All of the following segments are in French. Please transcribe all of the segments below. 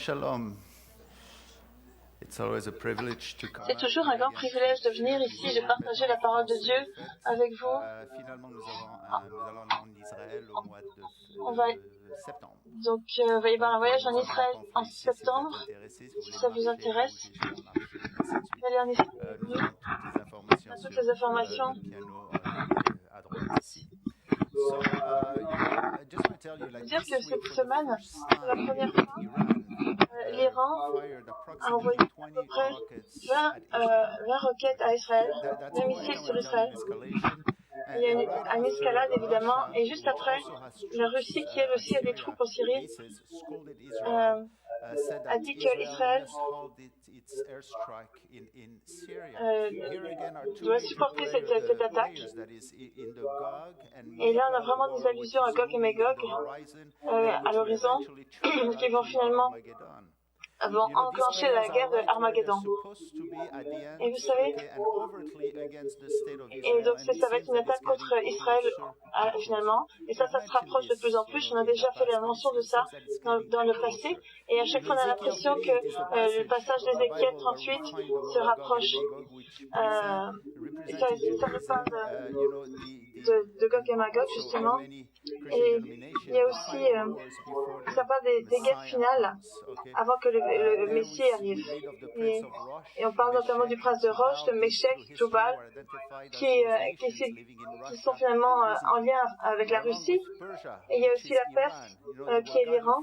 Shalom. It's always a privilege to come. C'est toujours un grand privilège de venir ici et de partager la parole de Dieu avec vous. Finalement, nous allons en Israël au mois de septembre. Donc, il va y avoir un voyage en Israël en septembre. Si ça vous intéresse, allez en Israël. Nous avons Toutes les informations. le piano à droite ici. So, just want to tell you, Dire que cette semaine, pour la première fois, l'Iran a envoyé à peu près 20 roquettes à Israël, 20 missiles sur Israël. Il y a une escalade évidemment, et juste après, la Russie, qui elle aussi a des troupes en Syrie, a dit qu'Israël doit supporter cette attaque. Et là, on a vraiment des allusions à Gog et Magog à l'horizon, qui vont finalement enclencher la guerre de Armageddon. Et vous savez, et donc ça va être une attaque contre Israël finalement, et ça se rapproche de plus en plus. On a déjà fait la mention de ça dans le passé, et à chaque fois on a l'impression que le passage d'Ézéchiel 38 se rapproche. Ça nous parle de Gog et Magog justement, et il y a aussi ça parle des guerres finales avant que le Messie arrive, et on parle notamment du prince de Roche, de Méchec, Tubal, qui sont finalement en lien avec la Russie. Et il y a aussi la Perse, qui est l'Iran,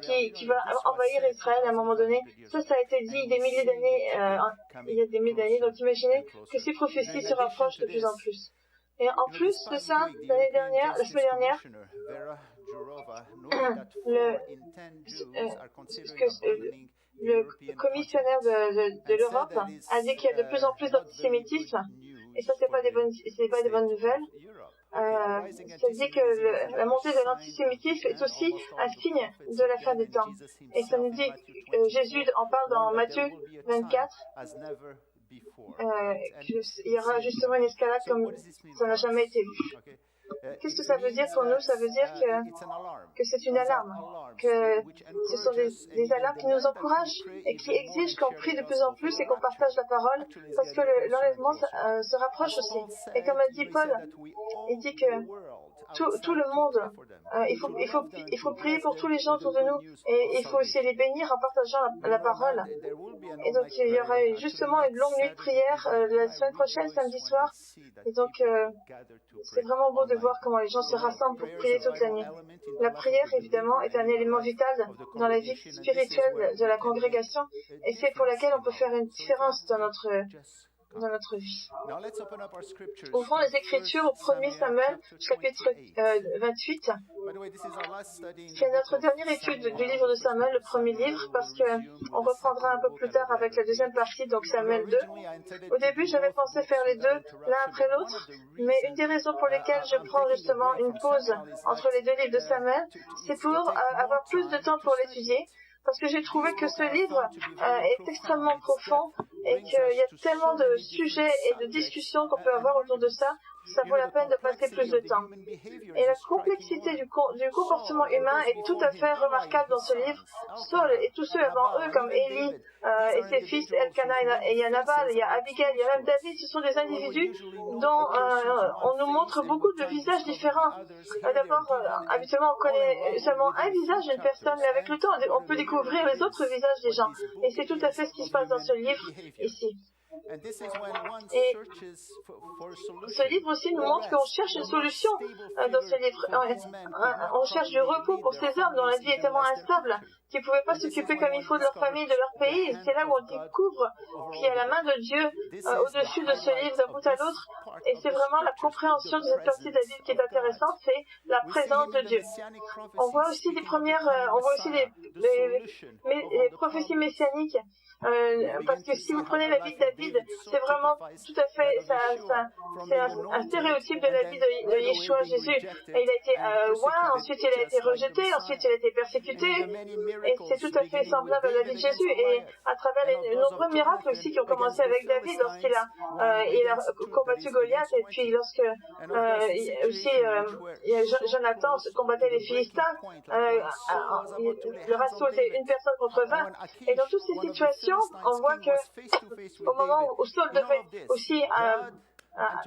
qui va envahir Israël à un moment donné. Ça a été dit il y a des milliers d'années, donc imaginez que ces prophéties se rapprochent de plus en plus. Et en plus de ça, la semaine dernière, le commissionnaire de l'Europe a dit qu'il y a de plus en plus d'antisémitisme, et ça c'est pas des bonnes nouvelles. Ça dit que la montée de l'antisémitisme est aussi un signe de la fin des temps. Et ça nous dit, Jésus en parle dans Matthieu 24, il y aura justement une escalade comme ça n'a jamais été vu. Qu'est-ce que ça veut dire pour nous? Ça veut dire que c'est une alarme, que ce sont des alarmes qui nous encouragent et qui exigent qu'on prie de plus en plus et qu'on partage la parole, parce que l'enlèvement se rapproche aussi. Et comme a dit Paul, il dit que tout le monde, il faut prier pour tous les gens autour de nous, et il faut aussi les bénir en partageant la parole. Et donc il y aura justement une longue nuit de prière la semaine prochaine, samedi soir, et donc c'est vraiment beau de voir comment les gens se rassemblent pour prier toute la nuit. La prière, évidemment, est un élément vital dans la vie spirituelle de la congrégation, et c'est pour laquelle on peut faire une différence dans notre vie. Ouvrons les Écritures au 1er Samuel, chapitre 28. C'est notre dernière étude du livre de Samuel, le premier livre, parce qu'on reprendra un peu plus tard avec la deuxième partie, donc Samuel 2. Au début, j'avais pensé faire les deux l'un après l'autre, mais une des raisons pour lesquelles je prends justement une pause entre les deux livres de Samuel, c'est pour avoir plus de temps pour l'étudier, parce que j'ai trouvé que ce livre est extrêmement profond et qu'il y a tellement de sujets et de discussions qu'on peut avoir autour de ça, ça vaut la peine de passer plus de temps. Et la complexité du comportement humain est tout à fait remarquable dans ce livre. Saul et tous ceux avant eux, comme Élie et ses fils, Elkanah et Nabal, il y a Abigail, il y a même David, ce sont des individus dont on nous montre beaucoup de visages différents. D'abord, habituellement, on connaît seulement un visage d'une personne, mais avec le temps, on peut découvrir les autres visages des gens. Et c'est tout à fait ce qui se passe dans ce livre ici. Et ce livre aussi nous montre qu'on cherche une solution dans ce livre. On cherche du repos pour ces hommes dont la vie est tellement instable, qui ne pouvaient pas s'occuper comme il faut de leur famille, de leur pays. Et c'est là où on découvre qu'il y a la main de Dieu au-dessus de ce livre d'un bout à l'autre. Et c'est vraiment la compréhension de cette partie de la Bible qui est intéressante, c'est la présence de Dieu. On voit aussi les prophéties messianiques. Parce que si vous prenez la vie de David, c'est vraiment tout à fait, c'est un stéréotype de la vie de Yeshua, Jésus. Et il a été oint, ensuite il a été rejeté, ensuite il a été persécuté, Et c'est tout à fait semblable à la vie de Jésus. Et à travers les nombreux miracles aussi qui ont commencé avec David lorsqu'il a combattu Goliath, et puis lorsque Jonathan combattait les Philistins, le ratio était une personne contre 20. Et dans toutes ces situations, on voit que au moment où Saul devait aussi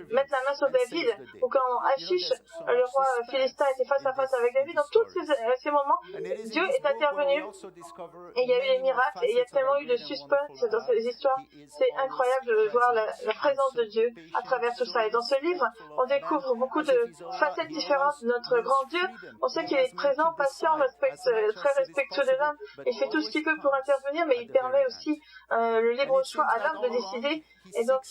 mettre la main sur David, ou quand Achish, le roi philistin, était face à face avec David, dans tous ces moments, Dieu est intervenu, et il y a eu des miracles, et il y a tellement eu de suspense dans ces histoires. C'est incroyable de voir la présence de Dieu à travers tout ça. Et dans ce livre, on découvre beaucoup de facettes différentes de notre grand Dieu. On sait qu'il est présent, patient, très respectueux de l'homme. Il fait tout ce qu'il peut pour intervenir, mais il permet aussi le libre choix à l'homme de décider. Et donc,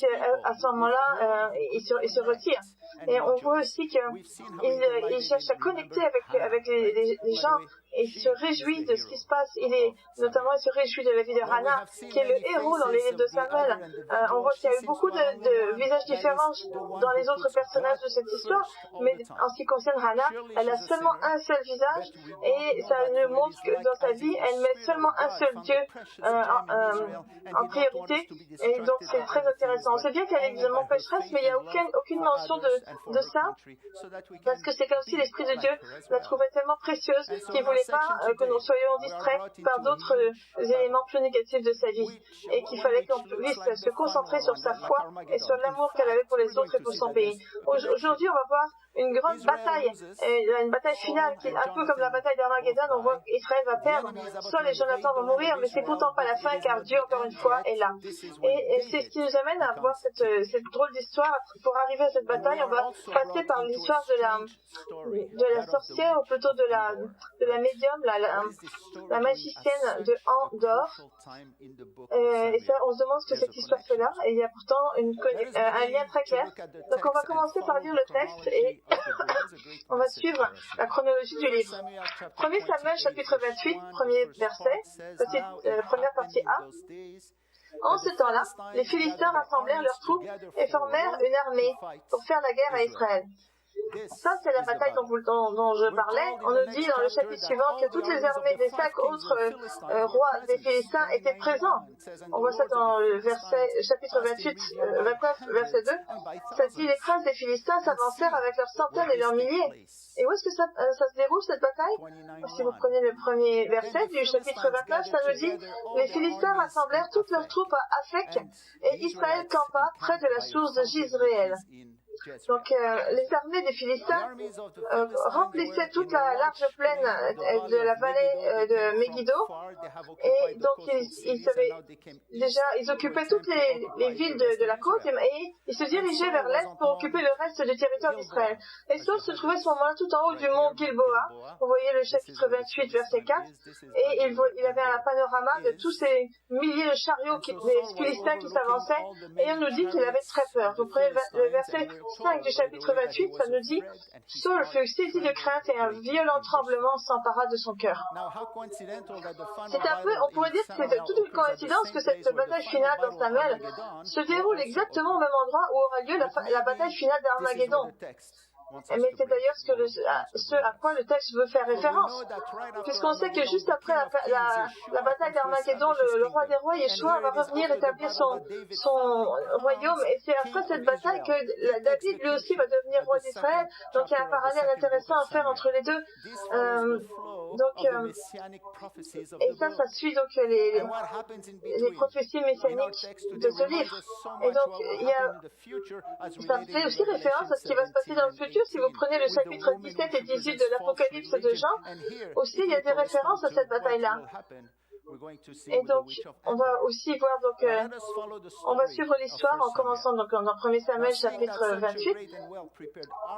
à ce moment-là, il se retire. Et on voit aussi qu'il cherche à connecter avec les gens, et il se réjouit de ce qui se passe. Notamment, il se réjouit de la vie de Hannah, qui est le héros dans les livres de Samuel. On voit qu'il y a eu beaucoup de visages différents dans les autres personnages de cette histoire, mais en ce qui concerne Hannah, elle a seulement un seul visage, et ça nous montre que dans sa vie, elle met seulement un seul Dieu en priorité, et donc c'est très intéressant. On sait bien qu'elle est évidemment pécheresse, mais il n'y a aucune mention de ça, parce que c'est comme si l'Esprit de Dieu la trouvait tellement précieuse qu'il ne voulait pas que nous soyons distraits par d'autres éléments plus négatifs de sa vie, et qu'il fallait qu'on puisse se concentrer sur sa foi et sur l'amour qu'elle avait pour les autres et pour son pays. Aujourd'hui, on va voir une grande bataille, une bataille finale qui est un peu comme la bataille d'Armageddon. On voit qu'Israël va perdre, Saul et Jonathan vont mourir, mais c'est pourtant pas la fin, car Dieu, encore une fois, est là. Et c'est ce qui nous amène à voir cette drôle d'histoire. Pour arriver à cette bataille, on va passer par l'histoire de la sorcière, ou plutôt de la médium, la magicienne de Endor. Et ça, on se demande ce que cette histoire fait là, et il y a pourtant un lien très clair. Donc on va commencer par lire le texte, et on va suivre la chronologie du livre. 1 Samuel chapitre 28, premier verset, première partie A. En ce temps-là, les Philistins rassemblèrent leurs troupes et formèrent une armée pour faire la guerre à Israël. Ça, c'est la bataille dont je parlais. On nous dit dans le chapitre suivant que toutes les armées des 5 autres rois des Philistins étaient présents. On voit ça dans le chapitre 29, verset 2. Ça dit, les princes des Philistins s'avancèrent avec leurs centaines et leurs milliers. Et où est-ce que ça se déroule, cette bataille? Si vous prenez le premier verset du chapitre 29, ça nous dit, les Philistins rassemblèrent toutes leurs troupes à Aphek, et Israël campa près de la source de Jizréel. Donc, les armées des Philistins remplissaient toute la large plaine de la vallée de Megiddo, et donc ils occupaient toutes les villes de la côte, et ils se dirigeaient vers l'est pour occuper le reste du territoire d'Israël. Et Saul se trouvait à ce moment-là tout en haut du mont Gilboa. Vous voyez le chapitre 28, verset 4, et il avait un panorama de tous ces milliers de chariots des Philistins qui s'avançaient, et on nous dit qu'il avait très peur. Vous prenez le verset 5 du chapitre 28, ça nous dit « Saul fut saisi de crainte, et un violent tremblement s'empara de son cœur. » C'est un peu, on pourrait dire que c'est toute une coïncidence que cette bataille finale dans Samuel se déroule exactement au même endroit où aura lieu la bataille finale d'Armageddon. Mais c'est d'ailleurs ce à quoi le texte veut faire référence. Puisqu'on sait que juste après la bataille d'Armageddon, le roi des rois, Yeshua, va revenir établir son royaume. Et c'est après cette bataille que David, lui aussi, va devenir roi d'Israël. Donc il y a un parallèle intéressant à faire entre les deux. Et ça suit donc les prophéties messianiques de ce livre. Et donc, ça fait aussi référence à ce qui va se passer dans le futur. Si vous prenez le chapitre 17 et 18 de l'Apocalypse de Jean, aussi il y a des références à cette bataille-là. Et donc, on va aussi voir, on va suivre l'histoire en commençant donc dans 1 Samuel chapitre 28.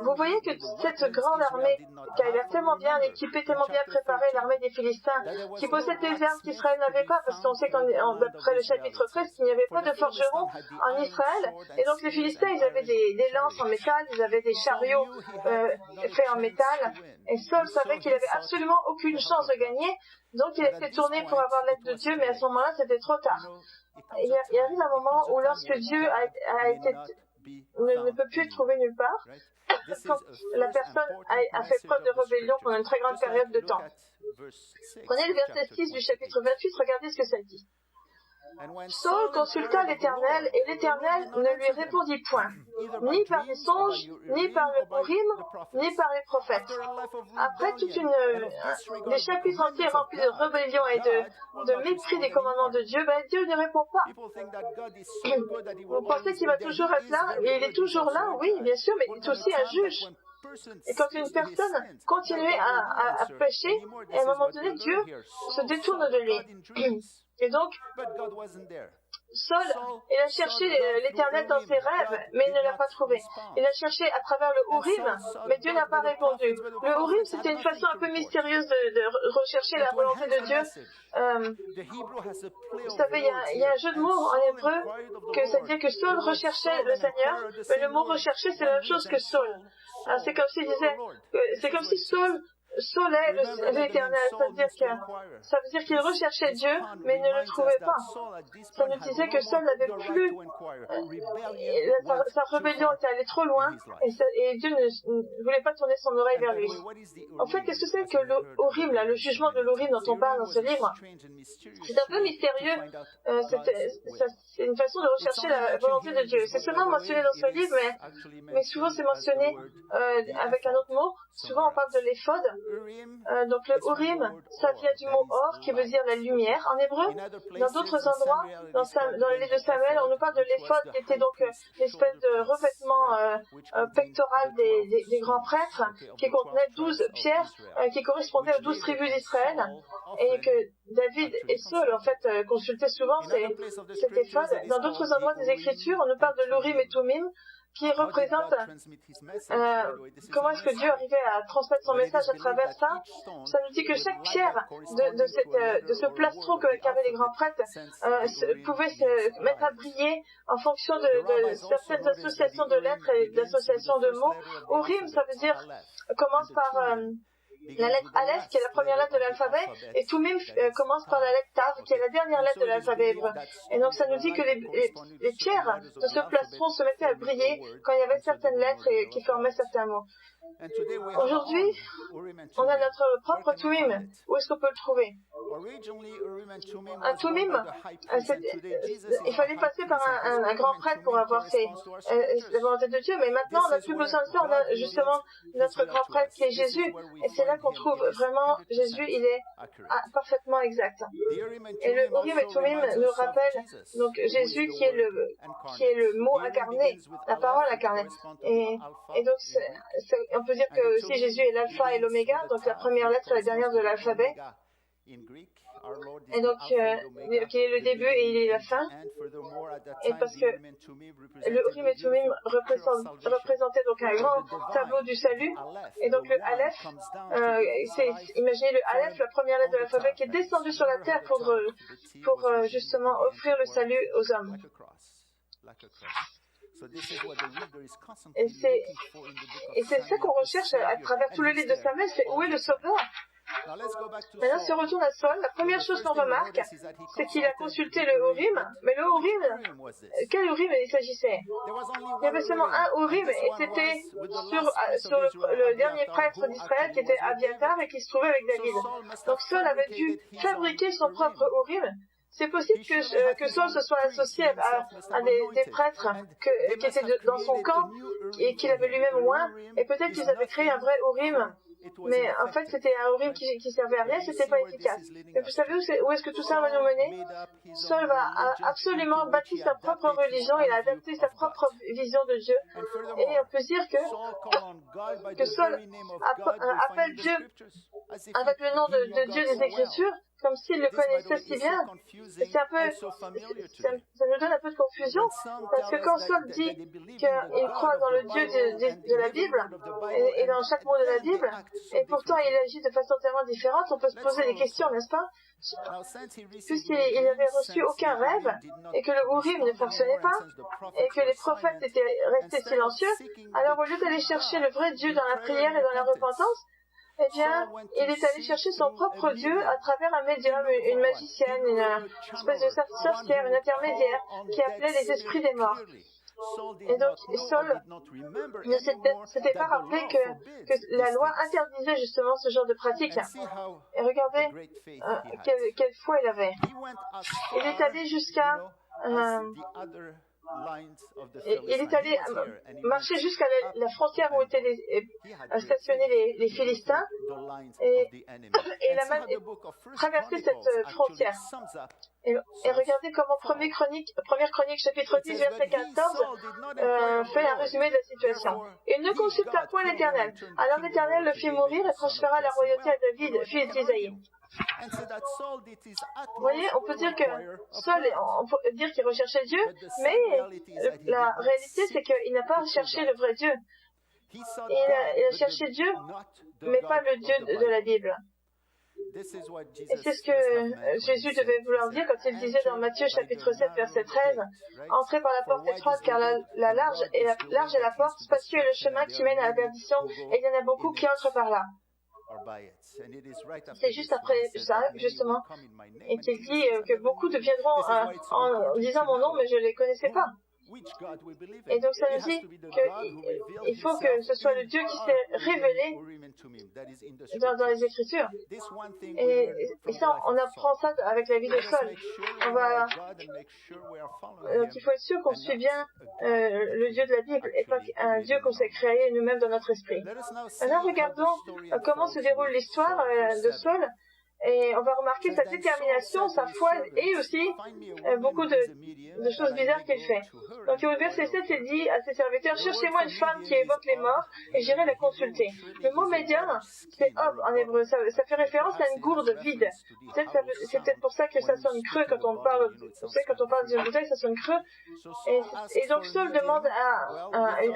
Vous voyez que cette grande armée, qui a l'air tellement bien équipée, tellement bien préparée, l'armée des Philistins, qui possède des armes qu'Israël n'avait pas, parce qu'on sait d'après le chapitre 13 qu'il n'y avait pas de forgerons en Israël, et donc les Philistins, ils avaient des lances en métal, ils avaient des chariots faits en métal, et Saul savait qu'il avait absolument aucune chance de gagner. Donc il a fait tourner pour avoir l'aide de Dieu, mais à ce moment-là, c'était trop tard. Il arrive un moment où lorsque Dieu ne peut plus être trouvé nulle part, quand la personne a fait preuve de rébellion pendant une très grande période de temps. Prenez le verset 6 du chapitre 28, regardez ce que ça dit. Saul consulta l'Éternel, et l'Éternel ne lui répondit point, ni par les songes, ni par le Urim, ni par les prophètes. Après des chapitres entiers remplis de rébellion et de mépris des commandements de Dieu, Dieu ne répond pas. Vous pensez qu'il va toujours être là? Et il est toujours là, oui, bien sûr, mais il est aussi un juge. Et quand une personne continuait à pécher, et à un moment donné, Dieu se détourne de lui. Et donc, Saul, il a cherché l'Éternel dans ses rêves, mais il ne l'a pas trouvé. Il a cherché à travers le Urim, mais Dieu n'a pas répondu. Le Urim, c'était une façon un peu mystérieuse de rechercher la volonté de Dieu. Vous savez, il y a un jeu de mots en hébreu, ça veut dire que Saul recherchait le Seigneur, mais le mot rechercher, c'est la même chose que Saul. C'est comme s'il disait, c'est comme si Saul est l'Éternel, ça veut dire qu'il recherchait Dieu, mais il ne le trouvait pas. Ça nous disait que Saul n'avait plus, sa rébellion était allée trop loin, et Dieu ne voulait pas tourner son oreille vers lui. En fait, qu'est-ce que c'est que l'Urim, le jugement de l'Urim dont on parle dans ce livre? C'est un peu mystérieux, c'est une façon de rechercher la volonté de Dieu. C'est seulement mentionné dans ce livre, mais souvent c'est mentionné avec un autre mot. Souvent on parle de l'éphod. Donc le Urim, ça vient du mot or qui veut dire la lumière en hébreu. Dans d'autres endroits, dans le livre de Samuel, on nous parle de l'éphod qui était donc l'espèce de revêtement pectoral des grands prêtres qui contenait 12 pierres qui correspondaient aux 12 tribus d'Israël et que David et Saul en fait consultaient souvent cet éphod. Dans d'autres endroits des Écritures, on nous parle de l'Urim et Thummim qui représente comment est-ce que Dieu arrivait à transmettre son message à travers ça. Ça nous dit que chaque pierre de ce plastron qu'avaient les grands prêtres pouvait se mettre à briller en fonction de certaines associations de lettres et d'associations de mots. Urim, ça veut dire, commence par la lettre Aleph, qui est la première lettre de l'alphabet, et Thummim commence par la lettre Tav, qui est la dernière lettre de l'alphabet hébreu. Et donc ça nous dit que les pierres de ce plastron se mettaient à briller quand il y avait certaines lettres qui formaient certains mots. Aujourd'hui, on a notre propre Thummim. Où est-ce qu'on peut le trouver? Un Thummim, il fallait passer par un grand prêtre pour avoir la volonté de Dieu, mais maintenant on n'a plus besoin de ça, on a justement notre grand prêtre qui est Jésus, et c'est là qu'on trouve vraiment Jésus, il est parfaitement exact. Et le Urim et Thummim nous rappelle donc Jésus qui est le mot incarné, la parole incarnée. Et donc on peut dire que aussi Jésus est l'alpha et l'oméga, donc la première lettre et la dernière de l'alphabet. Et donc, qui est le début et il est la fin. Et parce que le Urim et Thummim représentait donc un grand tableau du salut. Et donc le Aleph, imaginez le Aleph, la première lettre de l'alphabet, qui est descendue sur la terre pour justement offrir le salut aux hommes. Et c'est ça qu'on recherche à travers tout le livre de Samuel, c'est où est le sauveur. Maintenant, si on retourne à Saul, la première chose qu'on remarque, c'est qu'il a consulté le Urim, mais le Urim, quel Urim il s'agissait? Il y avait seulement un Urim, et c'était sur le dernier prêtre d'Israël qui était Abiatar et qui se trouvait avec David. Donc Saul avait dû fabriquer son propre Urim. C'est possible que Saul se soit associé à des prêtres qui étaient dans son camp et qu'il avait lui-même loin, et peut-être qu'ils avaient créé un vrai Urim. Mais en fait, c'était un Urim qui servait à rien, c'était pas efficace. Et vous savez où est-ce que tout ça va nous mener? Saul a absolument bâti sa propre religion, il a adapté sa propre vision de Dieu. Et on peut dire que Saul appelle Dieu avec le nom de Dieu des Écritures, comme s'il le connaissait si bien. Et ça nous donne un peu de confusion, parce que quand Saul dit qu'il croit dans le Dieu de la Bible, et dans chaque mot de la Bible, et pourtant il agit de façon tellement différente, on peut se poser des questions, n'est-ce pas? Puisqu'il n'avait reçu aucun rêve, et que le Urim ne fonctionnait pas, et que les prophètes étaient restés silencieux, alors au lieu d'aller chercher le vrai Dieu dans la prière et dans la repentance, eh bien, il est allé chercher son propre Dieu à travers un médium, une magicienne, une espèce de sorcière, une intermédiaire, qui appelait les esprits des morts. Et donc, Saul ne s'était pas rappelé que la loi interdisait justement ce genre de pratique. Et regardez quelle foi il avait. Il est allé jusqu'à... il est allé marcher jusqu'à la frontière où étaient stationnés les Philistins et il a même traversé cette frontière. Et regardez comment Première Chronique chapitre 10 verset 14 fait un résumé de la situation. Il ne consulta point l'Éternel. Alors l'Éternel le fit mourir et transféra la royauté à David, fils d'Isaïe. Vous voyez, on peut dire que Saul, on peut dire qu'il recherchait Dieu, mais la réalité c'est qu'il n'a pas cherché le vrai Dieu. Il a cherché Dieu, mais pas le Dieu de la Bible. Et c'est ce que Jésus devait vouloir dire quand il disait dans Matthieu chapitre 7 verset 13 « Entrez par la porte étroite car la large est la porte, spacieux est le chemin qui mène à la perdition et il y en a beaucoup qui entrent par là. » C'est juste après ça, justement, et qu'il dit que beaucoup deviendront en disant mon nom, mais je ne les connaissais pas. Et donc ça nous dit qu'il faut que ce soit le Dieu qui s'est révélé dans les Écritures. Et ça, on apprend ça avec la vie de Saul. Donc il faut être sûr qu'on suit bien le Dieu de la Bible et pas un Dieu qu'on s'est créé nous-mêmes dans notre esprit. Maintenant, regardons comment se déroule l'histoire de Saul. Et on va remarquer sa détermination, sa foi et aussi beaucoup de choses bizarres qu'il fait. Donc au verset 7, il dit à ses serviteurs, cherchez-moi une femme qui évoque les morts et j'irai la consulter. Le mot médium, c'est hob en hébreu, ça fait référence à une gourde vide. C'est peut-être pour ça que ça sonne creux quand on parle, vous savez, quand on parle d'une bouteille, ça sonne creux. Et donc Saul demande à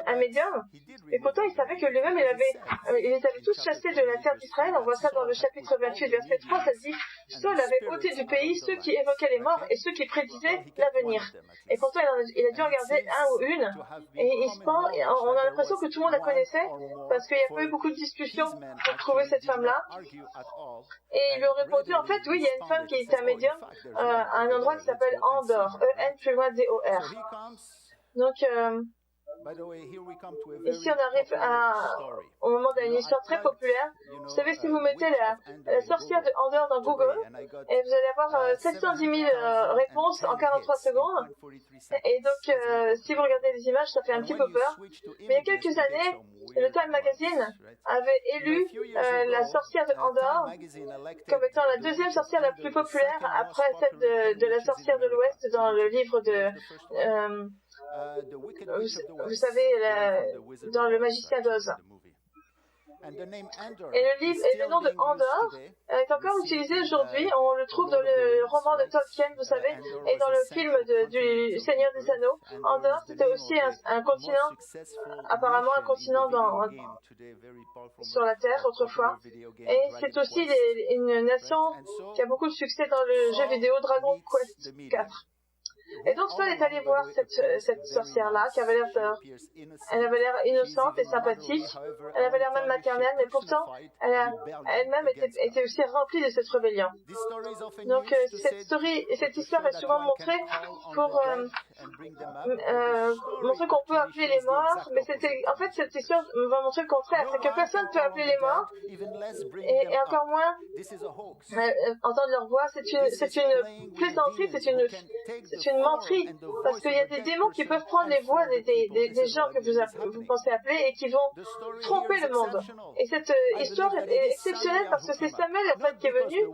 un médium, et pourtant il savait que lui-même il les avait tous chassés de la terre d'Israël. On voit ça dans le chapitre 28, verset 3. Ça dit, Saul avait ôté du pays ceux qui évoquaient les morts et ceux qui prédisaient l'avenir. Et pourtant, il a dû regarder un ou une. Et on a l'impression que tout le monde la connaissait parce qu'il n'y a pas eu beaucoup de discussions pour trouver cette femme-là. Et il lui a répondu, en fait, oui, il y a une femme qui est un médium à un endroit qui s'appelle Endor, E-N plus loin D-O-R. Donc, ici, on arrive au moment d'une histoire très populaire. Vous savez, si vous mettez la sorcière de Endor dans Google, et vous allez avoir 710 000 réponses en 43 secondes. Et donc, si vous regardez les images, ça fait un petit peu peur. Mais il y a quelques années, le Time Magazine avait élu la sorcière de Endor comme étant la deuxième sorcière la plus populaire après celle de la sorcière de l'Ouest dans le livre de... vous savez, dans Le Magicien d'Oz. Et le nom de Endor est encore utilisé aujourd'hui. On le trouve dans le roman de Tolkien, vous savez, et dans le film du Seigneur des Anneaux. Endor, c'était aussi un continent, apparemment un continent sur la Terre autrefois. Et c'est aussi une nation qui a beaucoup de succès dans le jeu vidéo Dragon Quest 4. Et donc Saul est allé voir cette sorcière-là, qui avait elle avait l'air innocente et sympathique, elle avait l'air même maternelle, mais pourtant, elle-même était aussi remplie de cette rébellion. Donc cette histoire est souvent montrée pour montrer qu'on peut appeler les morts, mais en fait cette histoire va montrer le contraire, c'est que personne ne peut appeler les morts, et encore moins entendre leur voix. C'est une plaisanterie, c'est une menterie, parce qu'il y a des démons qui peuvent prendre les voix des gens que vous pensez appeler et qui vont tromper le monde. Et cette histoire est exceptionnelle parce que c'est Samuel en fait qui est venu.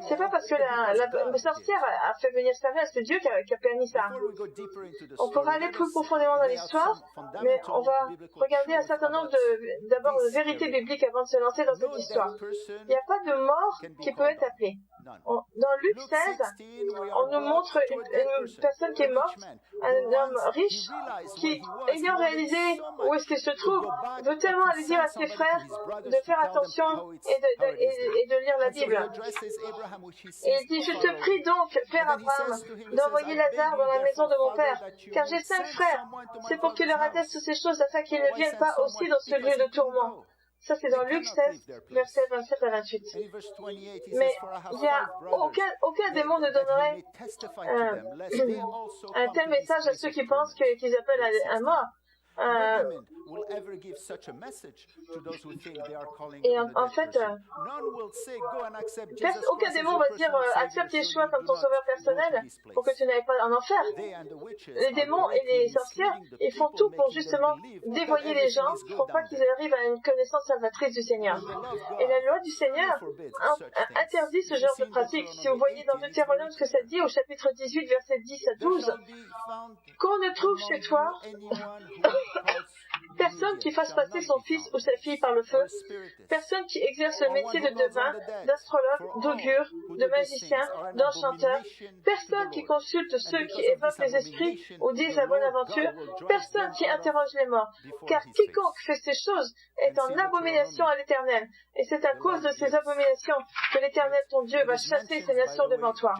C'est pas parce que la sorcière a fait venir Samuel, c'est Dieu qui a permis ça. On pourra aller plus profondément dans l'histoire, mais on va regarder un certain nombre d'abord de vérités bibliques avant de se lancer dans cette histoire. Il n'y a pas de mort qui peut être appelée. Dans Luc 16, on nous montre une personne qui est morte, un homme riche, qui, ayant réalisé où est-ce qu'il se trouve, veut tellement aller dire à ses frères de faire attention et de lire la Bible. Et il dit, je te prie donc, frère Abraham, d'envoyer Lazare dans la maison de mon père, car j'ai 5 frères. C'est pour qu'il leur atteste ces choses afin qu'ils ne viennent pas aussi dans ce lieu de tourment. Ça, c'est dans Luc 16, versets 27 à 28. Mais il n'y a aucun démon ne donnerait un tel message à ceux qui pensent qu'ils appellent un mort. Et en fait, aucun démon va dire accepte Yeshua comme ton sauveur personnel pour que tu n'ailles pas en enfer. Les démons et les sorcières, ils font tout pour justement dévoyer les gens pour pas qu'ils arrivent à une connaissance salvatrice du Seigneur. Et la loi du Seigneur interdit ce genre de pratique. Si vous voyez dans Deutéronome ce que ça dit au chapitre 18, versets 10 à 12, qu'on ne trouve chez toi personne qui fasse passer son fils ou sa fille par le feu, personne qui exerce le métier de devin, d'astrologue, d'augure, de magicien, d'enchanteur, personne qui consulte ceux qui évoquent les esprits ou disent la bonne aventure, personne qui interroge les morts, car quiconque fait ces choses est en abomination à l'Éternel. Et c'est à cause de ces abominations que l'Éternel, ton Dieu, va chasser ces nations devant toi.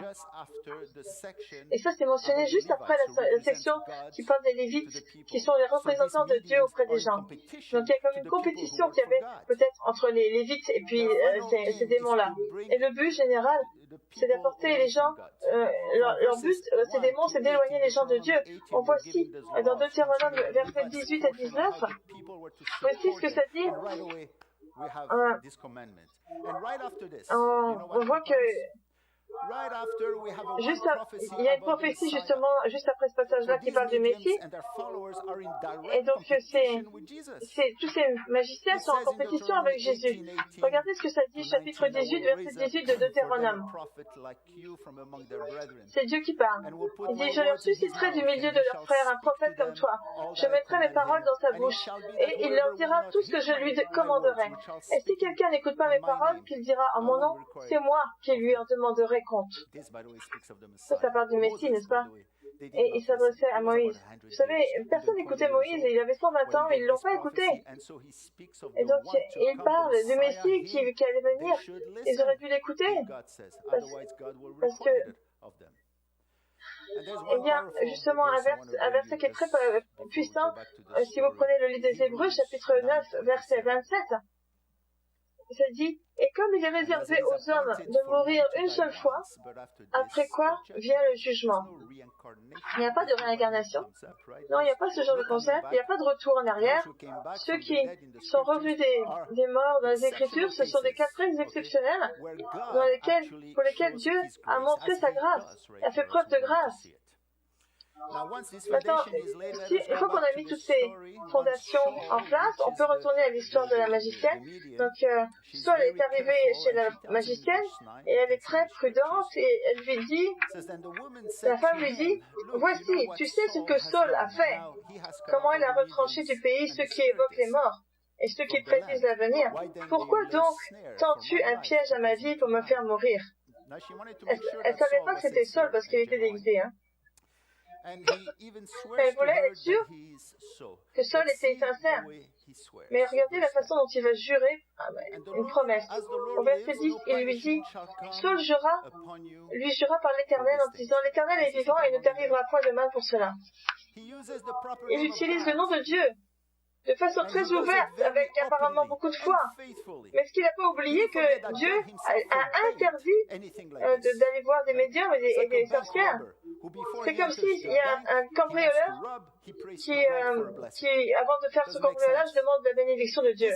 Et ça, c'est mentionné juste après la section qui parle des Lévites, qui sont les représentants de Dieu auprès des gens. Donc il y a comme une compétition qu'il y avait peut-être entre les Lévites et puis ces démons-là. Et le but général, c'est d'apporter les gens, leur but, ces démons, c'est d'éloigner les gens de Dieu. On voit ici, dans Deutéronome, versets 18 à 19, voici ce que ça dit. On voit que il y a une prophétie justement juste après ce passage-là qui parle du Messie. Et donc tous ces magiciens sont en compétition avec Jésus. Regardez ce que ça dit, chapitre 18, verset 18 de Deutéronome. C'est Dieu qui parle. Il dit, je leur susciterai du milieu de leurs frères un prophète comme toi. Je mettrai mes paroles dans sa bouche et il leur dira tout ce que je lui commanderai. Et si quelqu'un n'écoute pas mes paroles, qu'il dira en mon nom, c'est moi qui lui en demanderai compte. Ça parle du Messie, n'est-ce pas? Et il s'adressait à Moïse. Vous savez, personne n'écoutait Moïse et il avait 120 ans et ils ne l'ont pas écouté. Et donc, il parle du Messie qui allait venir. Ils auraient dû l'écouter. Parce que il y a justement un verset qui est très puissant. Si vous prenez le livre des Hébreux, chapitre 9, verset 27, ça dit, et comme il est réservé aux hommes de mourir une seule fois, après quoi vient le jugement. Il n'y a pas de réincarnation. Non, il n'y a pas ce genre de concept. Il n'y a pas de retour en arrière. Ceux qui sont revenus des morts dans les Écritures, ce sont des cas très exceptionnels pour lesquels Dieu a montré sa grâce, a fait preuve de grâce. Maintenant, une fois qu'on a mis toutes ces fondations en place, on peut retourner à l'histoire de la magicienne. Donc, Saul est arrivé chez la magicienne et elle est très prudente et elle lui dit, la femme lui dit, voici, tu sais ce que Saul a fait, comment il a retranché du pays ceux qui évoquent les morts et ceux qui prédisent l'avenir. Pourquoi donc tends-tu un piège à ma vie pour me faire mourir? Elle ne savait pas que c'était Saul parce qu'il était déguisé, hein. Elle voulait être sûre que Saul était sincère. Mais regardez la façon dont il va jurer une promesse. Au verset 10, il lui dit, Saul lui jura par l'Éternel en disant, l'Éternel est vivant et il ne t'arrivera point de mal pour cela. Il utilise le nom de Dieu de façon très ouverte, avec apparemment beaucoup de foi. Mais est-ce qu'il n'a pas oublié que Dieu a interdit d'aller voir des médiums et des sorcières? C'est comme s'il y a un cambrioleur qui, avant de faire ce cambriolage, demande la bénédiction de Dieu.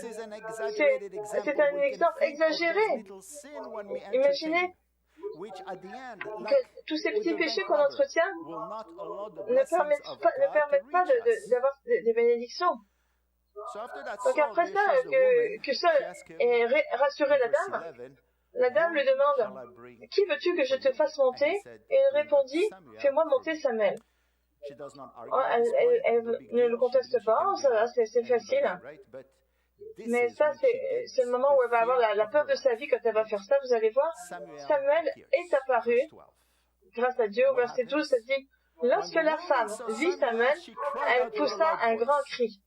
C'est un exemple exagéré. Imaginez que tous ces petits péchés qu'on entretient ne permettent pas d'avoir des bénédictions. Donc après ça, que Saul ait rassuré la dame lui demande, qui veux-tu que je te fasse monter? Et il répondit, fais-moi monter Samuel. Elle ne le conteste pas, c'est facile. Mais ça, c'est le moment où elle va avoir la peur de sa vie quand elle va faire ça. Vous allez voir, Samuel est apparu, grâce à Dieu. Au verset 12, ça dit, lorsque la femme vit Samuel, elle poussa un grand cri.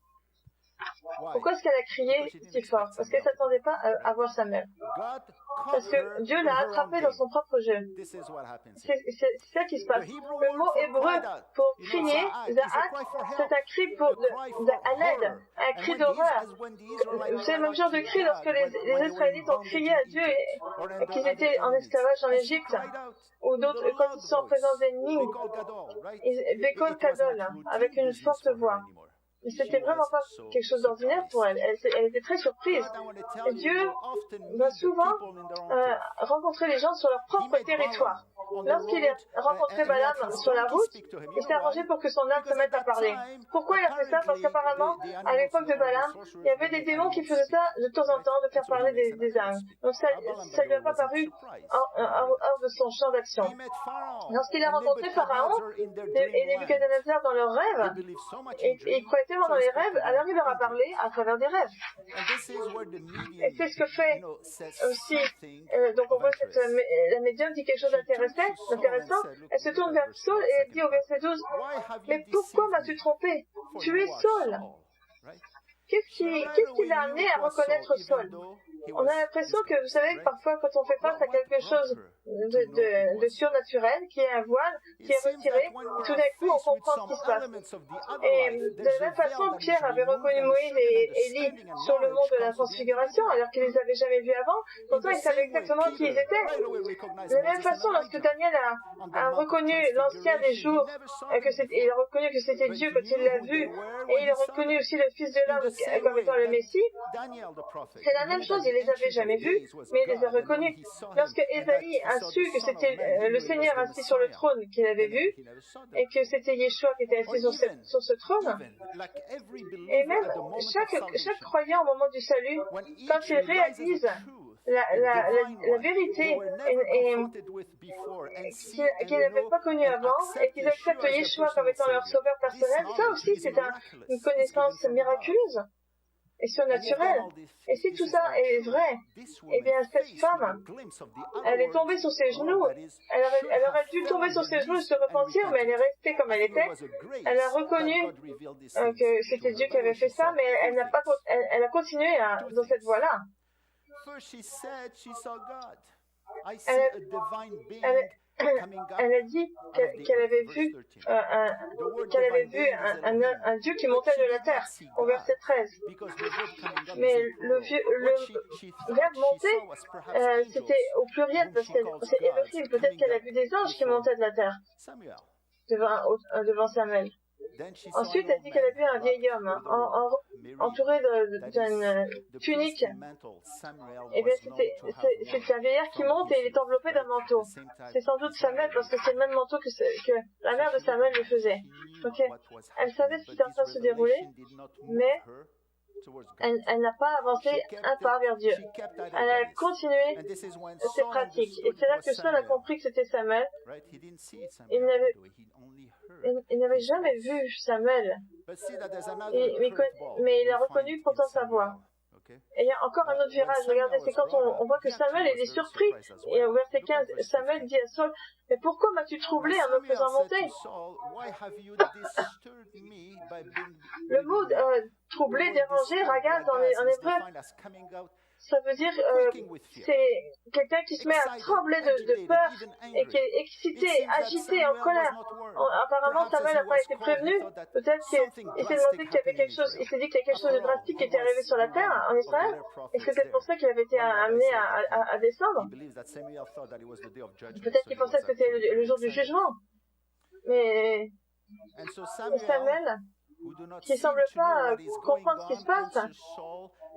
Pourquoi est-ce qu'elle a crié si fort? Parce qu'elle ne s'attendait pas à voir Samuel. Parce que Dieu l'a attrapé dans son propre jeu. C'est ça qui se passe. Le mot hébreu pour crier, Za'at, c'est un cri à l'aide, un cri d'horreur. C'est le même genre de cri lorsque les Israélites ont crié à Dieu et qu'ils étaient en esclavage en Égypte. Ou d'autres, quand ils sont en présence d'ennemis, Bekol Kadol, avec une forte voix. Mais c'était vraiment pas quelque chose d'ordinaire pour elle. Elle était très surprise. Et Dieu va souvent rencontrer les gens sur leur propre territoire. Lorsqu'il a rencontré Balaam sur la route, il s'est arrangé pour que son âme se mette à parler. Pourquoi il a fait ça? Parce qu'apparemment, à l'époque de Balaam, il y avait des démons qui faisaient ça de temps en temps, de faire parler des âmes. Donc ça ne lui a pas paru hors de son champ d'action. Lorsqu'il a rencontré Pharaon et Nebuchadnezzar dans leurs rêves, et il croyait tellement dans les rêves, alors il leur a parlé à travers des rêves. Et c'est ce que fait aussi, donc on voit la médium dit quelque chose d'intéressant, elle se tourne vers Saul et elle dit au verset 12, « Mais pourquoi m'as-tu trompé? Tu es Saul. » Qu'est-ce qui l'a amené à reconnaître Saul? On a l'impression que, vous savez, parfois quand on fait face à quelque chose de surnaturel, qui est un voile, qui est retiré, tout d'un coup on comprend ce qui se passe. Et de la même façon, Pierre avait reconnu Moïse et Élie sur le mont de la transfiguration, alors qu'il ne les avait jamais vus avant, pourtant il savait exactement qui ils étaient. De la même façon, lorsque Daniel a reconnu l'ancien des jours, il a reconnu que c'était Dieu quand il l'a vu, et il a reconnu aussi le Fils de l'homme comme étant le Messie, c'est la même chose, il les avait jamais vus, mais il les a reconnus. Lorsque Ésaïe a su que c'était le Seigneur assis sur le trône qu'il avait vu, et que c'était Yeshua qui était assis sur ce trône, et même chaque croyant au moment du salut, quand il réalise la vérité qu'ils n'avaient pas connue avant et qu'ils acceptent Yeshua comme étant leur sauveur personnel, ça aussi c'est une connaissance miraculeuse et surnaturelle. Et si tout ça est vrai, eh bien cette femme, elle est tombée sur ses genoux, elle aurait dû tomber sur ses genoux et se repentir, mais elle est restée comme elle était. Elle a reconnu que c'était Dieu qui avait fait ça, mais elle a continué dans cette voie-là. Elle a dit qu'elle avait vu un Dieu qui montait de la terre, au verset 13. Mais le verbe monter, c'était au pluriel, parce que c'est Élohim. Peut-être qu'elle a vu des anges qui montaient de la terre devant Samuel. Ensuite, elle dit qu'elle a vu un vieil homme entouré d'une tunique. Et bien, c'est un vieillard qui monte et il est enveloppé d'un manteau. C'est sans doute Samuel parce que c'est le même manteau que la mère de Samuel le faisait. Okay. Elle savait ce qui était en train de se dérouler, mais elle n'a pas avancé un pas vers Dieu. Elle a continué ses pratiques. Et c'est là que Saul a compris que c'était Samuel. Il n'avait jamais vu Samuel. Mais il a reconnu pourtant sa voix. Et il y a encore un autre virage, regardez, c'est quand on voit que Samuel est surpris. Et au verset 15, Samuel dit à Saul, « Mais pourquoi m'as-tu troublé en me faisant monter ?» Le mot troublé, dérangé, ragaz en hébreu, ça veut dire c'est quelqu'un qui se met à trembler de peur et qui est excité, agité, en colère. Apparemment, Samuel n'a pas été prévenu. Peut-être qu'il s'est demandé qu'il y avait quelque chose, il s'est dit qu'il y a quelque chose de drastique qui était arrivé sur la terre en Israël. Et c'est peut-être pour ça qu'il avait été amené à descendre. Peut-être qu'il pensait que c'était le jour du jugement. Mais Samuel, qui ne semble pas comprendre ce qui se passe,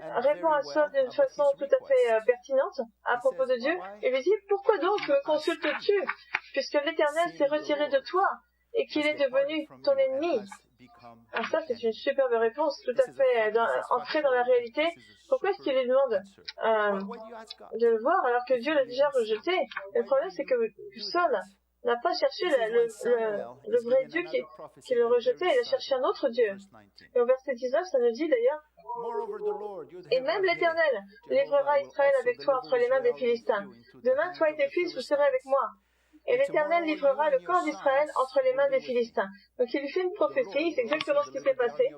répond à Saul d'une façon tout à fait pertinente à propos de Dieu. Il lui dit, pourquoi donc me consultes-tu, puisque l'Éternel s'est retiré de toi et qu'il est devenu ton ennemi? Alors ça, c'est une superbe réponse, tout à fait ancrée dans la réalité. Pourquoi est-ce qu'il lui demande de le voir alors que Dieu l'a déjà rejeté? Le problème, c'est que Saul n'a pas cherché le vrai Dieu qui le rejetait, il a cherché un autre Dieu. Et au verset 19, ça nous dit d'ailleurs, et même l'Éternel livrera Israël avec toi entre les mains des Philistins. Demain, toi et tes fils, vous serez avec moi. et l'Éternel livrera le corps d'Israël entre les mains des Philistins. Donc il lui fait une prophétie, c'est exactement ce qui s'est passé.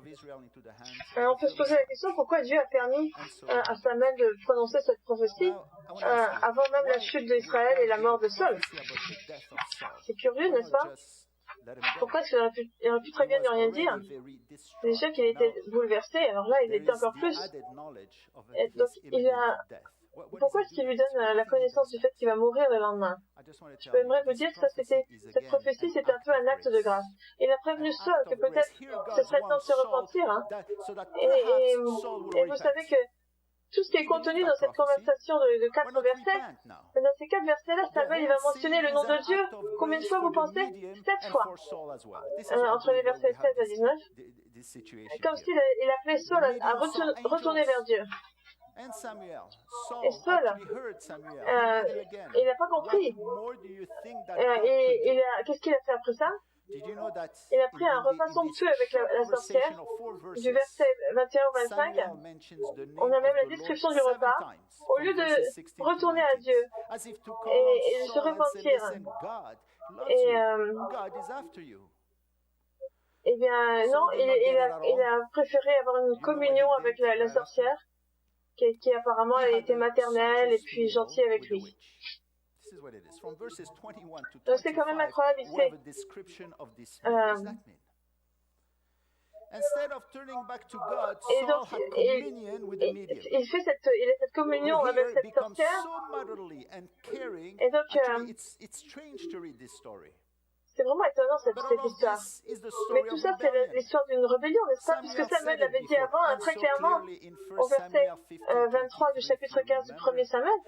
On peut se poser la question pourquoi Dieu a permis à Samuel de prononcer cette prophétie avant même la chute d'Israël et la mort de Saul. C'est curieux, n'est-ce pas? Pourquoi est-ce qu'il aurait pu très bien ne rien dire? Déjà qu'il était bouleversé, alors là il était encore plus. Et donc pourquoi est-ce qu'il lui donne la connaissance du fait qu'il va mourir le lendemain? J'aimerais vous dire que cette prophétie c'était un peu un acte de grâce. Il a prévenu Saul que peut-être ce serait temps de se repentir. Hein. Et vous savez que tout ce qui est contenu dans cette conversation de 4 versets, dans ces 4 versets-là, Samuel il va mentionner le nom de Dieu. Combien de fois vous pensez? 7 fois. Entre les versets 16 à 19. Comme s'il appelait Saul à retourner vers Dieu. Et Saul, il n'a pas compris. Qu'est-ce qu'il a fait après ça? Il a pris un repas somptueux avec la sorcière, du verset 21 au 25. On a même la description du repas. Au lieu de retourner à Dieu et de se repentir, eh bien non, il a préféré avoir une communion avec la sorcière, qui apparemment était maternelle et puis gentille avec lui. Donc c'est quand même incroyable ici. Et donc, il a cette communion avec cette sorcière. Et donc, c'est vraiment étonnant cette histoire. Mais tout ça, c'est l'histoire d'une rébellion, n'est-ce pas? Puisque Samuel l'avait dit avant, très clairement, au verset 23 du chapitre 15 du 1er Samuel,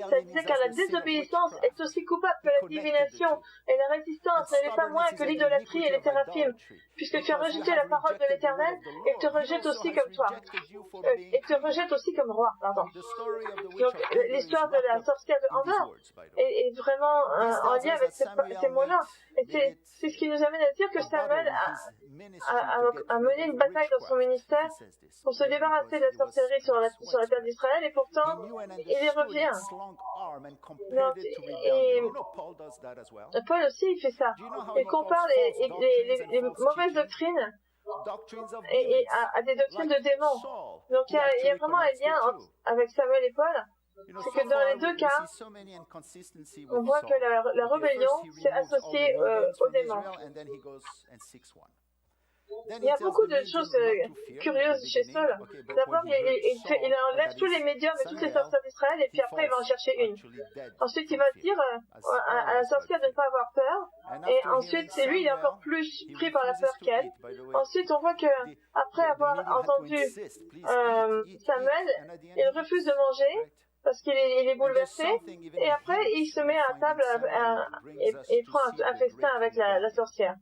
ça disait car la désobéissance est aussi coupable que la divination, et la résistance n'est pas moins que l'idolâtrie et les téraphim. Puisque tu as rejeté la parole de l'Éternel, il te rejette aussi comme toi. Il te rejette aussi comme roi, pardon. Donc, l'histoire de la sorcière de Endor est vraiment en lien avec ces mots-là. Et c'est ce qui nous amène à dire que Samuel a mené une bataille dans son ministère pour se débarrasser de la sorcellerie sur la terre d'Israël, et pourtant, il y revient. Et Paul aussi, il fait ça. Il compare les mauvaises doctrines à des doctrines de démons. Donc il y a vraiment un lien avec Samuel et Paul. C'est que dans les deux cas, on voit que la rébellion s'est associée aux démons. Il y a beaucoup de choses curieuses chez Saul. D'abord, il enlève tous les médiums et toutes les sorcières d'Israël, et puis après, il va en chercher une. Ensuite, il va dire à la sorcière de ne pas avoir peur, et ensuite, c'est lui, il est encore plus pris par la peur qu'elle. Ensuite, on voit que après avoir entendu Samuel, il refuse de manger, parce qu'il est bouleversé, et après, il se met à table et prend un festin avec la sorcière.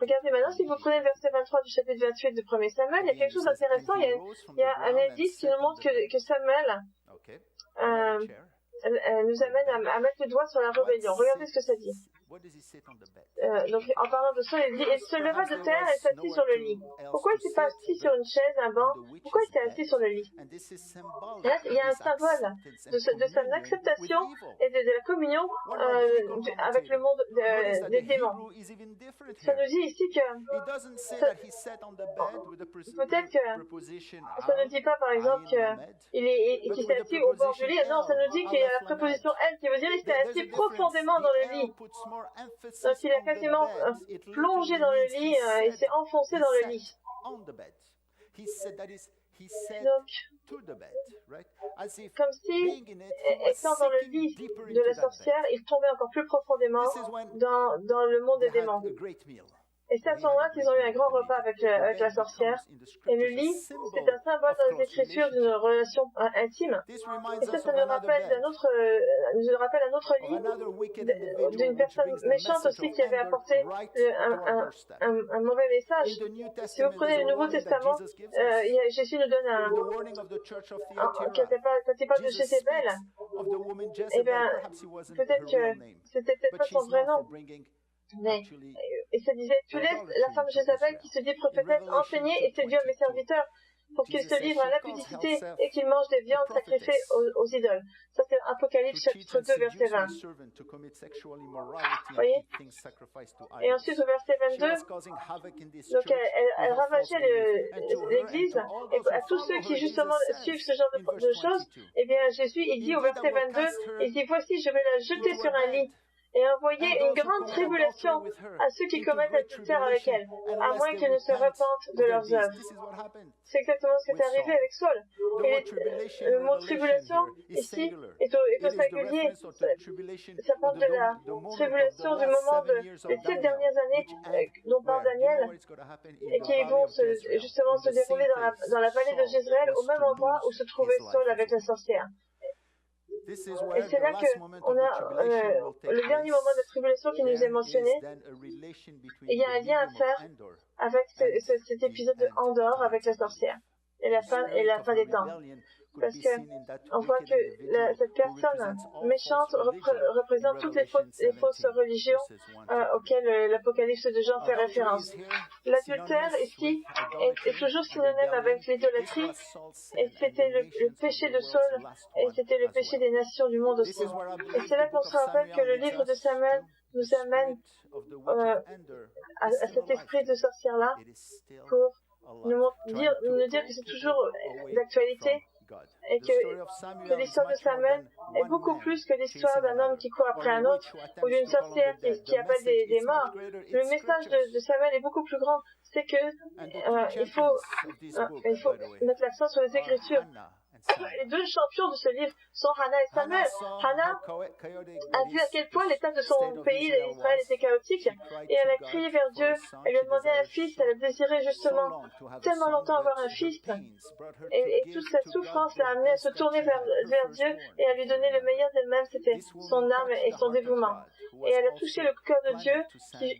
Regardez maintenant, si vous prenez le verset 23 du chapitre 28 de 1er Samuel, il y a quelque chose d'intéressant. Il y a un indice qui nous montre que Samuel nous amène à mettre le doigt sur la rébellion. Regardez ce que ça dit. Donc, en parlant de ça, il dit, il se leva de terre et s'assit sur le lit. Pourquoi il ne s'est pas assis sur une chaise, un banc? Pourquoi il s'est assis sur le lit? Et là, il y a un symbole de son acceptation et de la communion avec le monde des démons. Ça nous dit ici que peut-être que ça ne dit pas, par exemple, qu'il s'est assis au bord du lit. Non, ça nous dit qu'il y a la préposition elle qui veut dire qu'il s'est assis profondément dans le lit. Donc il a quasiment plongé dans le lit et s'est enfoncé dans le lit. Donc, comme si, étant dans le lit de la sorcière, il tombait encore plus profondément dans le monde des démons. Et c'est à ce moment-là qu'ils ont eu un grand repas avec la sorcière. Et le lit, c'est un symbole dans les Écritures d'une relation intime. Et ça nous rappelle un autre lit d'une personne méchante aussi qui avait apporté un mauvais message. Si vous prenez le Nouveau Testament, Jésus nous donne quand il parle de Jézabel, eh bien, peut-être que c'était peut-être pas son vrai nom. Et ça disait, tu laisses la femme Jézabel qui se dit prophétesse enseigner et séduire mes serviteurs. pour qu'il se livre à l'impudicité et qu'il mange des viandes sacrifiées aux idoles. Ça, c'est Apocalypse chapitre 2, verset 20. Voyez? Et ensuite, au verset 22, donc elle ravageait l'Église, et à tous ceux qui justement suivent ce genre de choses, eh bien Jésus, il dit au verset 22, il dit, voici, je vais la jeter sur un lit et envoyer une grande tribulation à ceux qui commettent l'adultère avec elle, à moins qu'ils ne se repentent de leurs œuvres. C'est exactement ce qui est arrivé avec Saul. Le mot tribulation, ici, est au singulier. Ça parle de la tribulation du moment des 7 dernières années dont parle Daniel, et qui vont justement se dérouler dans la vallée de Jézréel, au même endroit où se trouvait Saul avec la sorcière. Et c'est là qu'on a le dernier moment de tribulation qui nous est mentionné. Et il y a un lien à faire avec cet épisode de Andor avec la sorcière et la fin des temps. Parce qu'on voit que cette personne méchante représente toutes les fausses religions auxquelles l'Apocalypse de Jean fait référence. L'adultère, ici, est toujours synonyme avec l'idolâtrie, et c'était le péché de Saul, et c'était le péché des nations du monde aussi. Et c'est là qu'on se rappelle que le livre de Samuel nous amène à cet esprit de sorcière-là pour nous dire que c'est toujours d'actualité, et que l'histoire de Samuel est beaucoup plus que l'histoire d'un homme qui court après un autre ou d'une sorcière qui appelle des morts. Le message de Samuel est beaucoup plus grand. C'est que il faut mettre l'accent sur les Écritures. Les deux champions de ce livre sont Hannah et Samuel. Hannah a vu à quel point l'état de son pays, d'Israël, était chaotique, et elle a crié vers Dieu. Elle lui a demandé un fils. Elle a désiré justement tellement longtemps avoir un fils. Et toute cette souffrance l'a amenée à se tourner vers Dieu et à lui donner le meilleur d'elle-même. C'était son âme et son dévouement. Et elle a touché le cœur de Dieu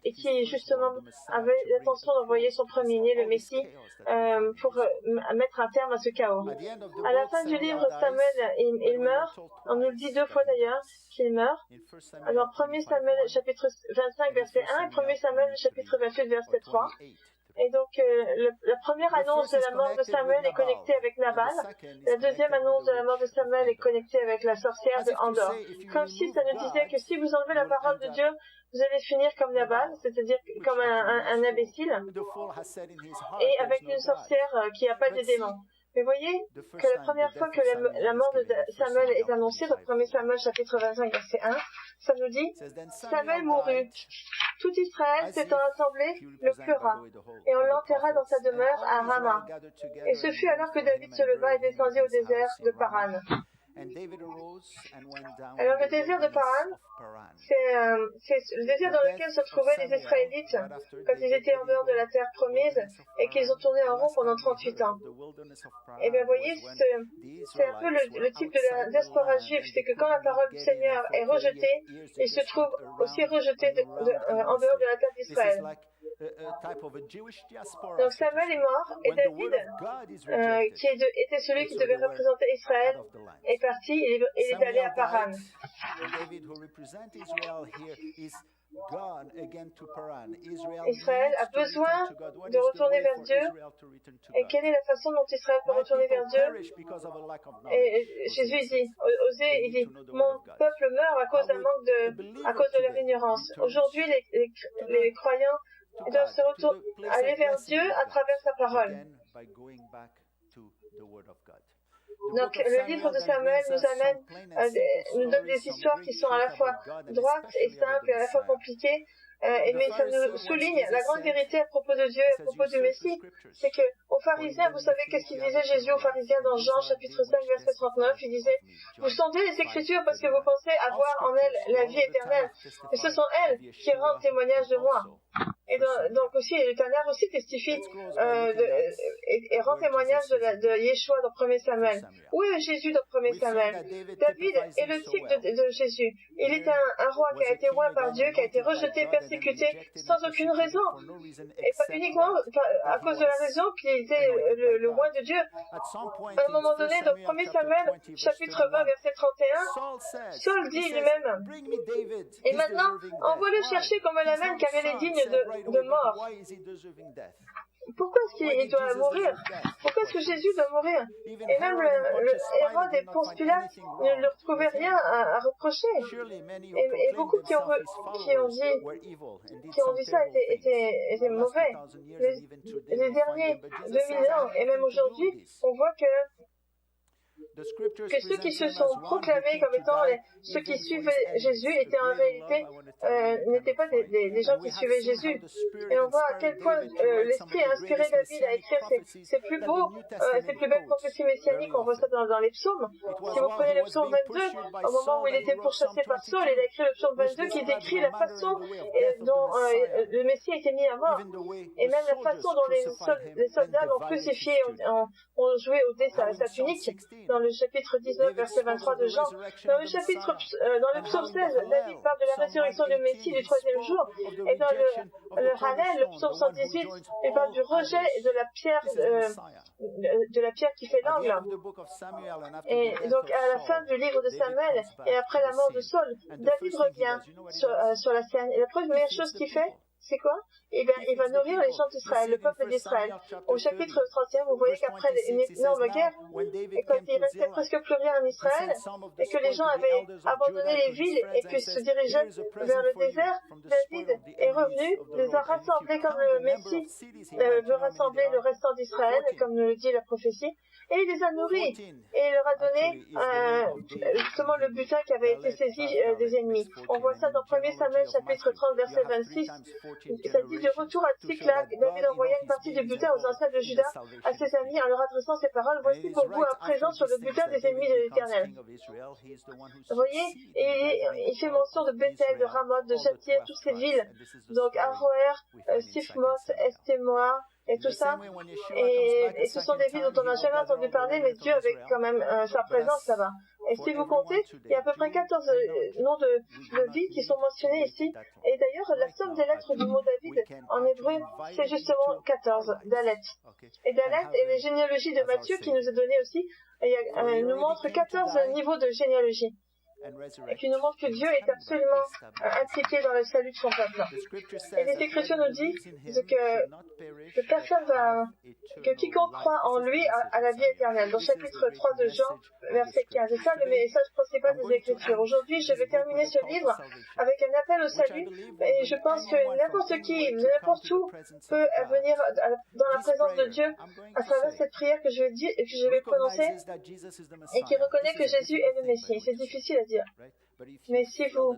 qui justement avait l'intention d'envoyer son premier-né, le Messie, pour mettre un terme à ce chaos. À la fin du livre, Samuel, il meurt. On nous le dit 2 fois d'ailleurs qu'il meurt. Alors, 1 Samuel chapitre 25, verset 1, et 1 Samuel chapitre 28, verset 3. Et donc, la première annonce de la mort de Samuel est connectée avec Nabal. La deuxième annonce de la mort de Samuel est connectée avec la sorcière de Andor. Comme si ça nous disait que si vous enlevez la parole de Dieu, vous allez finir comme Nabal, c'est-à-dire comme un imbécile, et avec une sorcière qui appelle des démons. Mais voyez que la première fois que la mort de Samuel est annoncée, dans 1 Samuel chapitre 25, verset 1, ça nous dit « Samuel mourut. Tout Israël s'étant assemblé, le pleura, et on l'enterra dans sa demeure à Rama. Et ce fut alors que David se leva et descendit au désert de Paran. » Alors le désert de Paran, c'est le désert dans lequel se trouvaient les Israélites quand ils étaient en dehors de la terre promise et qu'ils ont tourné en rond pendant 38 ans. Et bien vous voyez, c'est un peu le type de la diaspora juive, c'est que quand la parole du Seigneur est rejetée, il se trouve aussi rejeté en dehors de la terre d'Israël. Donc Samuel est mort et David, qui était celui qui devait représenter Israël, est parti et il est allé à Paran. Israël a besoin de retourner vers Dieu. Et quelle est la façon dont Israël peut retourner vers Dieu? Et Jésus dit, Osée, il dit, mon peuple meurt à cause à cause de leur ignorance. Aujourd'hui, les croyants doivent aller vers Dieu à travers sa parole. Donc, le livre de Samuel nous donne des histoires qui sont à la fois droites et simples et à la fois compliquées, mais ça nous souligne la grande vérité à propos de Dieu et à propos du Messie. C'est que aux pharisiens, vous savez qu'est-ce qu'il disait Jésus aux pharisiens dans Jean chapitre 5 verset 39? Il disait, vous sondez les Écritures parce que vous pensez avoir en elles la vie éternelle, mais ce sont elles qui rendent témoignage de moi. Et donc aussi, l'Éternel aussi testifie et rend témoignage de Yeshua dans 1 Samuel. Où est Jésus dans 1 Samuel? David est le type de Jésus. Il est un roi qui a été roi par Dieu, qui a été rejeté, persécuté, sans aucune raison. Et pas uniquement à cause de la raison qu'il était le roi de Dieu. À un moment donné, dans 1 Samuel, chapitre 20, verset 31, Saul dit lui-même, et maintenant, envoie-le chercher qu'on me l'amène, car il est digne de mort. pourquoi est-ce qu'il doit mourir? Pourquoi est-ce que Jésus doit mourir? Et même le Hérode et Ponce Pilate ne leur trouvaient rien à reprocher. Et beaucoup qui ont dit ça étaient mauvais. Les derniers 2000 ans, et même aujourd'hui, on voit que ceux qui se sont proclamés comme étant ceux qui suivaient Jésus étaient en réalité n'étaient pas des gens qui suivaient Jésus. Et on voit à quel point l'Esprit a inspiré David à écrire ces plus beaux, ces plus belles prophéties messianiques. On voit ça dans les psaumes. Si vous prenez le psaume 22, au moment où il était pourchassé par Saul, il a écrit le psaume 22 qui décrit la façon dont le Messie a été mis à mort. Et même la façon dont les soldats l'ont crucifié, ont joué au dé sa tunique. Dans le chapitre 19, verset 23 de Jean. Dans le psaume 16, David parle de la résurrection du Messie du troisième jour. Et dans le Hallel, le psaume 118, il parle du rejet de la pierre qui fait l'angle. Et donc, à la fin du livre de Samuel, et après la mort de Saul, David revient sur la scène. Et la première chose qu'il fait, c'est quoi? Eh bien, il va nourrir les gens d'Israël, le peuple d'Israël. Au chapitre 31, vous voyez qu'après une énorme guerre, et quand il restait presque plus rien en Israël, et que les gens avaient abandonné les villes et puis se dirigeaient vers le désert, David est revenu, les a rassemblés comme le Messie veut rassembler le restant d'Israël, comme le dit la prophétie, et il les a nourris, et il leur a donné justement le butin qui avait été saisi des ennemis. On voit ça dans 1 Samuel chapitre 30, verset 26. Ça dit de retour à Tsiklag, David envoya une partie du butin aux anciens de Juda, à ses amis, en leur adressant ces paroles: voici pour vous un présent sur le butin des ennemis de l'Éternel. Vous voyez, et il fait mention de Bethel, de Ramoth, de Jatir, toutes ces villes. Donc Aroer, Sifmoth, Estémoa, et tout ça. Et ce sont des villes dont on n'a jamais entendu parler, mais Dieu avait quand même sa présence là-bas. Et si vous comptez, il y a à peu près 14 noms de villes qui sont mentionnés ici. Et d'ailleurs, la somme des lettres du mot David en hébreu, c'est justement 14, Dalet. Et Dalet est la généalogie de Matthieu qui nous est donnée aussi. Et nous montre 14 niveaux de généalogie. Et qui nous montre que Dieu est absolument impliqué dans le salut de son peuple. Et les Écritures nous disent que quiconque croit en lui a la vie éternelle. Dans le chapitre 3 de Jean, verset 15. C'est ça le message principal des Écritures. Aujourd'hui, je vais terminer ce livre avec un appel au salut. Et je pense que n'importe qui, n'importe où, peut venir dans la présence de Dieu à travers cette prière que je vais prononcer et qui reconnaît que Jésus est le Messie. C'est difficile à dire. Mais si vous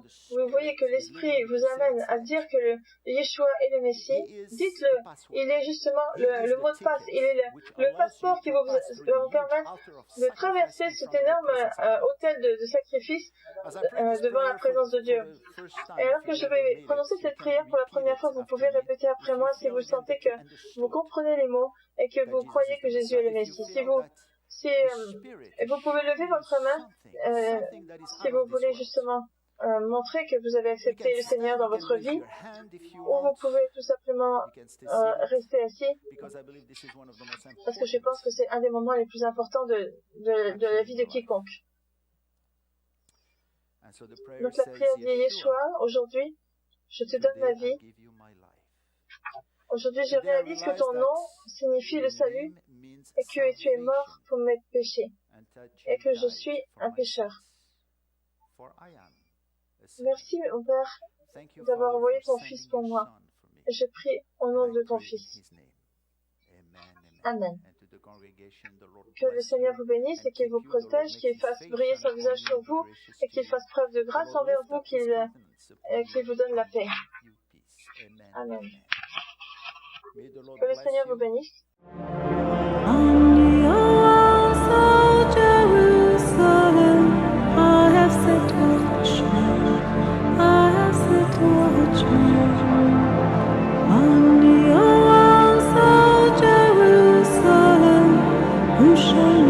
voyez que l'Esprit vous amène à dire que le Yeshua est le Messie, dites-le. Il est justement le mot de passe. Il est le passeport qui va vous permettre de traverser cet énorme autel de sacrifice devant la présence de Dieu. Et alors que je vais prononcer cette prière pour la première fois, vous pouvez répéter après moi si vous sentez que vous comprenez les mots et que vous croyez que Jésus est le Messie. Vous pouvez lever votre main si vous voulez justement montrer que vous avez accepté le Seigneur dans votre vie, ou vous pouvez tout simplement rester assis, parce que je pense que c'est un des moments les plus importants de la vie de quiconque. Donc la prière dit: Yeshua, aujourd'hui, je te donne ma vie. Aujourd'hui, je réalise que ton nom signifie le salut et que tu es mort pour mes péchés et que je suis un pécheur. Merci, mon Père, d'avoir envoyé ton Fils pour moi. Et je prie au nom de ton Fils. Amen. Que le Seigneur vous bénisse et qu'il vous protège, qu'il fasse briller son visage sur vous et qu'il fasse preuve de grâce envers vous, qu'il vous donne la paix. Amen. Que le Seigneur vous bénisse. On the walls of Jerusalem, who shall